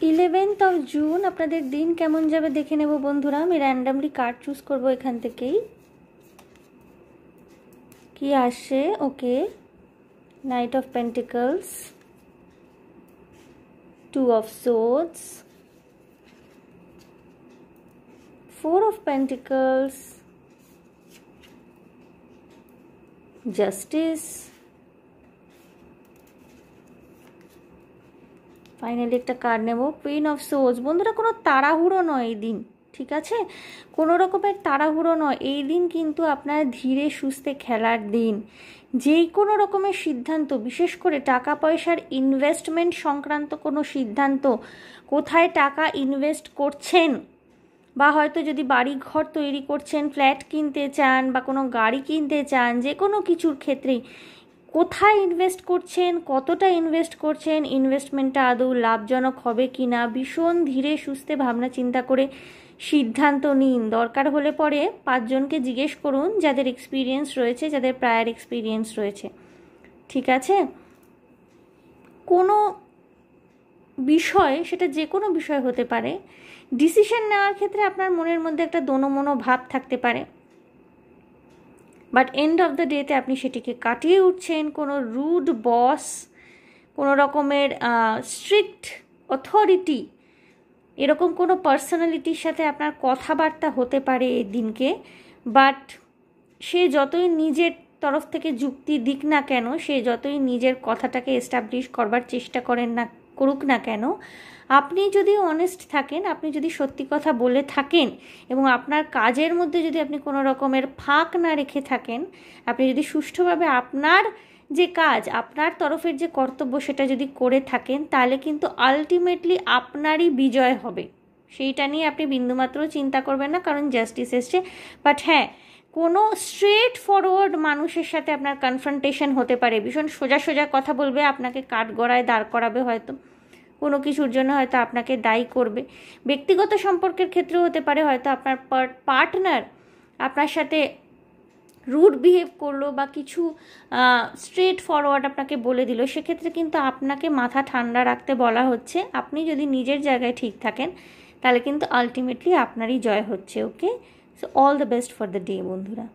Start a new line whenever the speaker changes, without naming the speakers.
11 June আপনাদের দিন কেমন যাবে দেখে নেব বন্ধুরা। আমি র্যান্ডামলি কার্ড চুজ করব এখান থেকেই। কি আসে? Okay, knight of pentacles, 2 of swords, 4 of pentacles, justice, finally একটা কার্ড নেব, কুইন অফ সোর্ডস। বন্ধুরা কোনো তাড়াহুড়ো নয় এই দিন, ঠিক আছে? কোনো রকমের তাড়াহুড়ো নয় এই দিন, কিন্তু আপনার ধীরে সুস্থে খেলার দিন। যেই কোনো রকমের সিদ্ধান্ত, বিশেষ করে টাকা পয়সার ইনভেস্টমেন্ট সংক্রান্ত কোনো সিদ্ধান্ত, কোথায় টাকা ইনভেস্ট করছেন, বা হয়তো যদি বাড়ি ঘর তৈরি করছেন, ফ্ল্যাট কিনতে চান বা কোনো গাড়ি কিনতে চান, যে কোনো কিছুর ক্ষেত্রেই কোথায় ইনভেস্ট করছেন, কতটা ইনভেস্ট করছেন, ইনভেস্টমেন্টটা আদৌ লাভজনক হবে কি না, ভীষণ ধীরে সুস্থে ভাবনা চিন্তা করে সিদ্ধান্ত নিন। দরকার হলে পরে 5 জনকে জিজ্ঞেস করুন যাদের এক্সপিরিয়েন্স রয়েছে, যাদের প্রায়র এক্সপিরিয়েন্স রয়েছে, ঠিক আছে? কোনো বিষয়, সেটা যে কোনো বিষয় হতে পারে, ডিসিশন নেওয়ার ক্ষেত্রে আপনার মনের মধ্যে একটা দোনোমনো ভাব থাকতে পারে, বাট এন্ড অফ দ্য ডেতে আপনি সেটিকে কাটিয়ে উঠছেন। কোনো রুড বস, কোনো রকমের স্ট্রিক্ট অথরিটি, এরকম কোনো পার্সোনালিটির সাথে আপনার কথাবার্তা হতে পারে এই দিনকে, বাট সে যতই নিজের তরফ থেকে যুক্তি দিক না কেন, সে যতই নিজের কথাটাকে এস্টাবলিশ করবার চেষ্টা করুক না কেন, আপনি যদি অনেস্ট থাকেন, আপনি যদি সত্যি কথা বলে থাকেন এবং আপনার কাজের মধ্যে যদি আপনি কোনো রকমের ফাঁক না রেখে থাকেন, আপনি যদি সুষ্ঠুভাবে আপনার যে কাজ, আপনার তরফের যে কর্তব্য, সেটা যদি করে থাকেন, তাহলে কিন্তু আলটিমেটলি আপনারই বিজয় হবে। সেইটা নিয়ে আপনি বিন্দুমাত্র চিন্তা করবেন না, কারণ জাস্টিস এসছে। বাট হ্যাঁ, কোনো স্ট্রেট ফরওয়ার্ড মানুষের সাথে আপনার কনফ্রন্টেশন হতে পারে, ভীষণ সোজা সোজা কথা বলবে, আপনাকে কাঠগড়ায় দাঁড় করাবে, হয়তো কোনো কিছুর জন্য হয়তো আপনাকে দায়ী করবে। ব্যক্তিগত সম্পর্কের ক্ষেত্রেও হতে পারে, হয়তো আপনার পার্টনার আপনার সাথে রুড বিহেভ করলো বা কিছু স্ট্রেট ফরওয়ার্ড আপনাকে বলে দিল, সেক্ষেত্রে কিন্তু আপনাকে মাথা ঠান্ডা রাখতে বলা হচ্ছে। আপনি যদি নিজের জায়গায় ঠিক থাকেন, তাহলে কিন্তু আলটিমেটলি আপনারই জয় হচ্ছে। Okay, so all the best for the day বন্ধুরা।